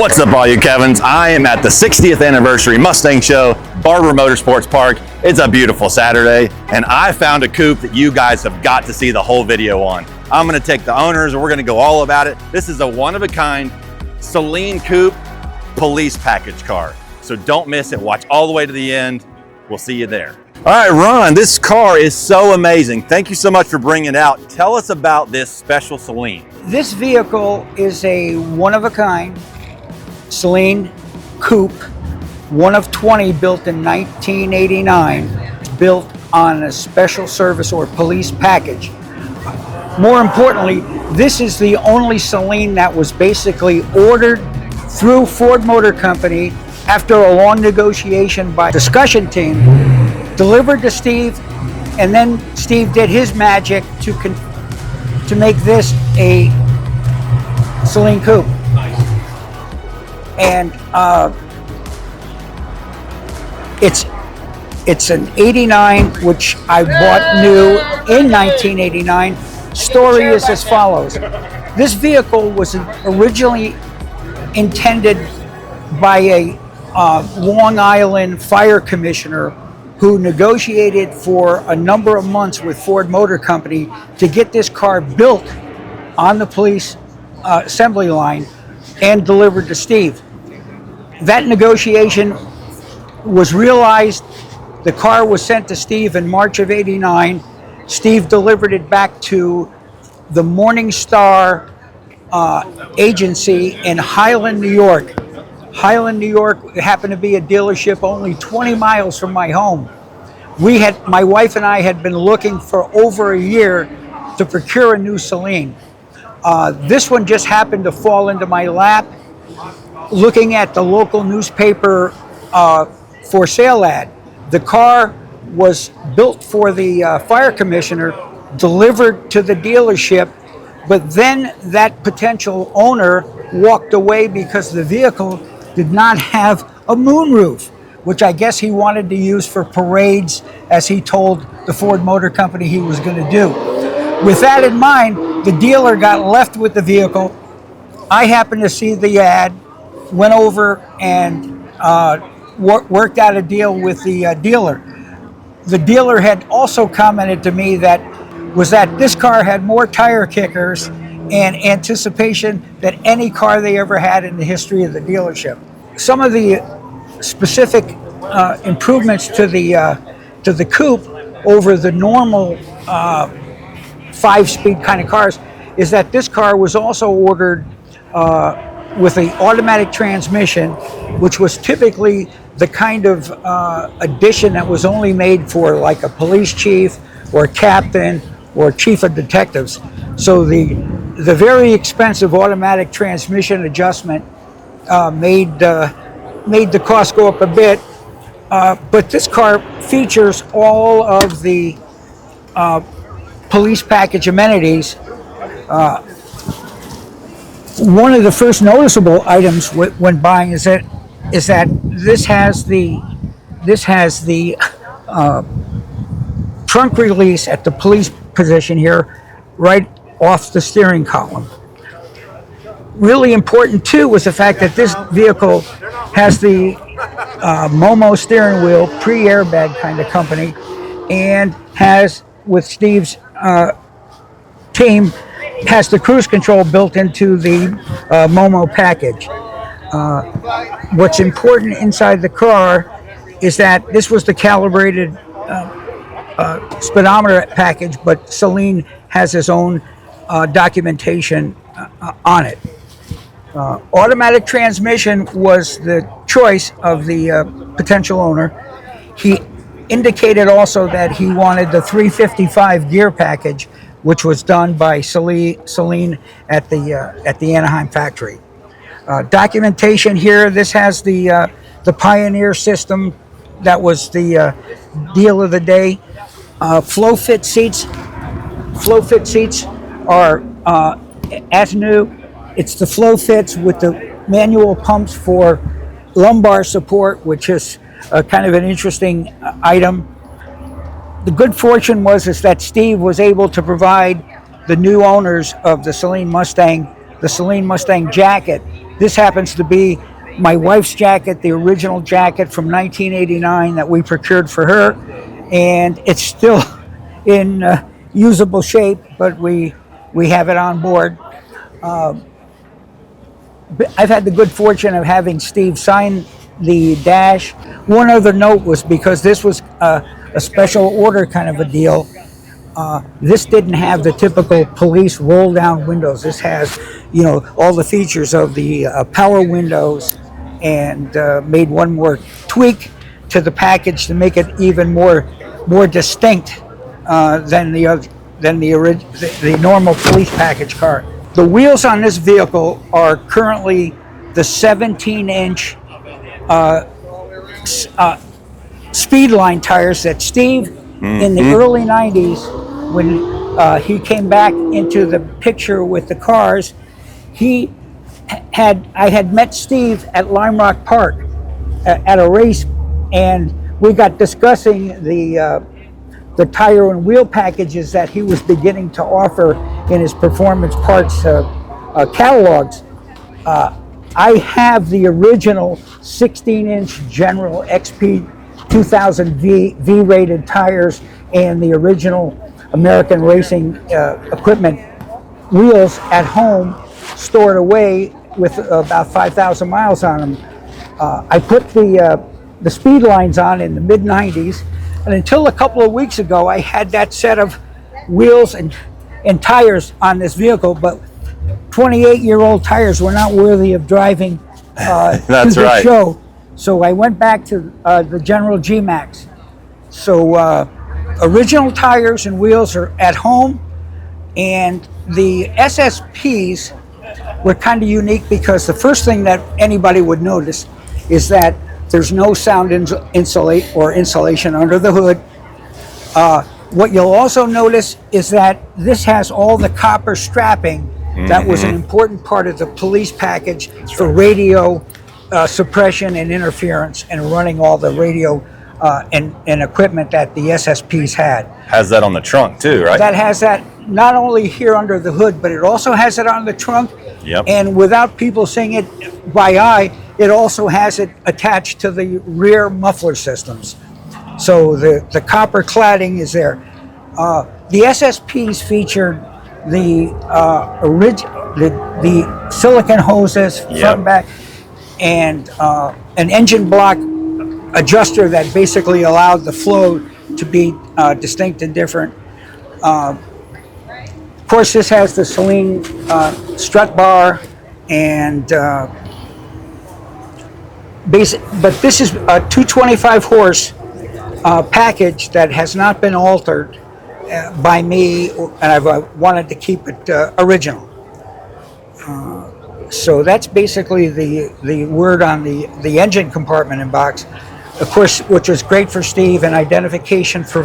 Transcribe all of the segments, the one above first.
What's up, all you Kevins? I am at the 60th anniversary Mustang show, Barber Motorsports Park. It's a beautiful Saturday, and I found a coupe that you guys have got to see the whole video on. I'm gonna take the owners and we're gonna go all about it. This is a one-of-a-kind Saleen Coupe police package car. So don't miss it, watch all the way to the end. We'll see you there. All right, Ron, this car is so amazing. Thank you so much for bringing it out. Tell us about this special Saleen. This vehicle is a one-of-a-kind Saleen Coupe, one of 20 built in 1989, built on a special service or police package. More importantly, this is the only Saleen that was basically ordered through Ford Motor Company after a long negotiation by discussion team, delivered to Steve, and then Steve did his magic to make this a Saleen Coupe. And it's an 89, which I bought new in 1989. Story is as follows. This vehicle was originally intended by a Long Island fire commissioner who negotiated for a number of months with Ford Motor Company to get this car built on the police assembly line and delivered to Steve. That negotiation was realized. The car was sent to Steve in March of '89. Steve delivered it back to the Morning Star agency in Highland, New York. Highland, New York happened to be a dealership only 20 miles from my home. My wife and I had been looking for over a year to procure a new Saleen. This one just happened to fall into my lap. Looking at the local newspaper for sale ad, the car was built for the fire commissioner, delivered to the dealership, but then that potential owner walked away because the vehicle did not have a moonroof, which I guess he wanted to use for parades, as he told the Ford Motor Company he was going to do. With that in mind, the dealer got left with the vehicle. I happened to see the ad, went over and worked out a deal with the dealer. The dealer had also commented to me that this car had more tire kickers and anticipation than any car they ever had in the history of the dealership. Some of the specific improvements to the coupe over the normal 5-speed kind of cars is that this car was also ordered with an automatic transmission, which was typically the kind of addition that was only made for like a police chief or a captain or chief of detectives. So the very expensive automatic transmission adjustment made the cost go up a bit. But this car features all of the police package amenities. One of the first noticeable items when buying is that this has the trunk release at the police position here, right off the steering column. Really important too was the fact that this vehicle has the Momo steering wheel, pre-airbag kind of company, and has, with Steve's team, has the cruise control built into the Momo package. What's important inside the car is that this was the calibrated speedometer package, but Saleen has his own documentation on it. Automatic transmission was the choice of the potential owner. He indicated also that he wanted the 355 gear package, which was done by Saleen at the Anaheim factory. Documentation here. This has the Pioneer system that was the deal of the day. Flow fit seats. Flow fit seats are as new. It's the flow fits with the manual pumps for lumbar support, which is kind of an interesting item. The good fortune was that Steve was able to provide the new owners of the Saleen Mustang, the Saleen Mustang jacket This happens to be my wife's jacket, the original jacket from 1989 that we procured for her, and it's still in usable shape, but we have it on board. I've had the good fortune of having Steve sign the dash. One other note was, because this was a special order kind of a deal, this didn't have the typical police roll down windows. This has, all the features of the power windows, and made one more tweak to the package to make it even more distinct than the normal police package car. The wheels on this vehicle are currently the 17-inch Speedline tires that Steve, in the early 90s, when he came back into the picture with the cars, I had met Steve at Lime Rock Park at a race, and we got discussing the tire and wheel packages that he was beginning to offer in his performance parts catalogs. I have the original 16-inch General XP 2000 V-rated tires and the original American Racing equipment wheels at home, stored away with about 5,000 miles on them. I put the speed lines on in the mid-90s, and until a couple of weeks ago, I had that set of wheels and tires on this vehicle, but 28-year-old tires were not worthy of driving That's to the right. show. So I went back to the General G-Max. So original tires and wheels are at home, and the SSPs were kind of unique because the first thing that anybody would notice is that there's no sound insulation under the hood. What you'll also notice is that this has all the copper strapping that was an important part of the police package for radio suppression and interference, and running all the radio and equipment that the SSPs had. Has that on the trunk too, right? That has that not only here under the hood, but it also has it on the trunk. Yep. And without people seeing it by eye, it also has it attached to the rear muffler systems. So the copper cladding is there. The SSPs featured the silicon hoses front and back, and an engine block adjuster that basically allowed the flow to be distinct and different. Of course, this has the Saleen strut bar, and but this is a 225 horse package that has not been altered by me, and I've wanted to keep it original. So that's basically the word on the engine compartment and box. Of course, which was great for Steve, and identification for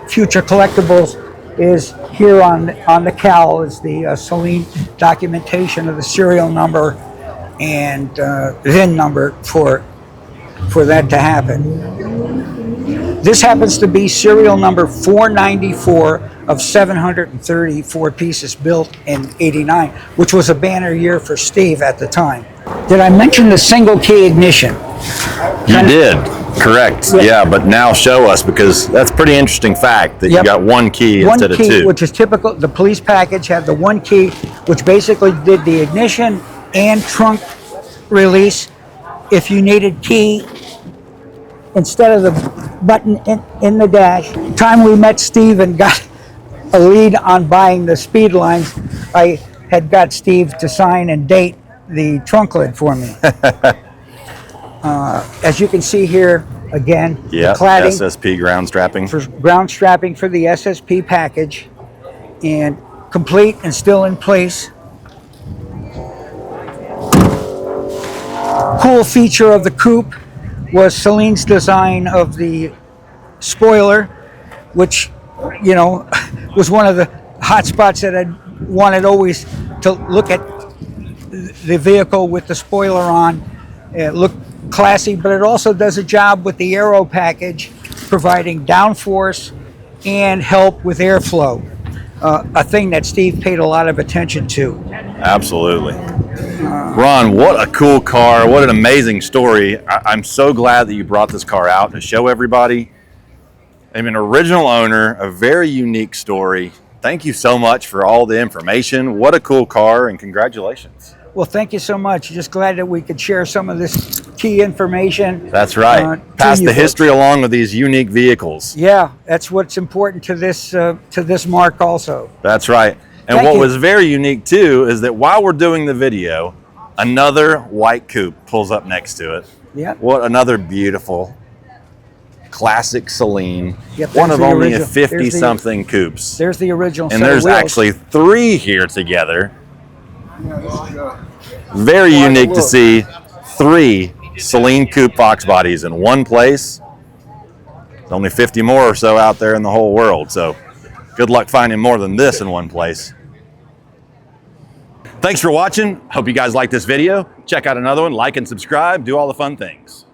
future collectibles is here on the cowl is the Saleen documentation of the serial number and VIN number for that to happen. This happens to be serial number 494 of 734 pieces built in '89, which was a banner year for Steve at the time. Did I mention the single key ignition? You did, correct. Yeah, but now show us, because that's a pretty interesting fact that you got one key instead of two. Which is typical. The police package had the one key, which basically did the ignition and trunk release. If you needed key instead of the button in the dash. The time we met Steve and got a lead on buying the speed lines, I had got Steve to sign and date the trunk lid for me. As you can see here, again, the cladding, SSP ground strapping. for ground strapping for the SSP package, and complete and still in place. Cool feature of the coupe was Saleen's design of the spoiler, which, you know, was one of the hot spots that I wanted always to look at the vehicle with the spoiler on. It looked classy, but it also does a job with the aero package, providing downforce and help with airflow, a thing that Steve paid a lot of attention to. Absolutely. Ron, what a cool car. What an amazing story. I'm so glad that you brought this car out to show everybody. I'm an original owner, a very unique story. Thank you so much for all the information. What a cool car, and congratulations. Well, thank you so much. Just glad that we could share some of this key information. That's right. Pass the history along with these unique vehicles. Yeah, that's what's important to this mark also. That's right. And what was very unique too is that while we're doing the video, another white coupe pulls up next to it. Yeah. What another beautiful classic Saleen. Yep, One of only 50-something coupes. There's the original. And there's actually 3 here together. Very unique to see 3 Saleen Coupe Foxbodies in one place. There's only 50 more or so out there in the whole world, so good luck finding more than this in one place. Thanks for watching. Hope you guys like this video. Check out another one, like and subscribe, do all the fun things.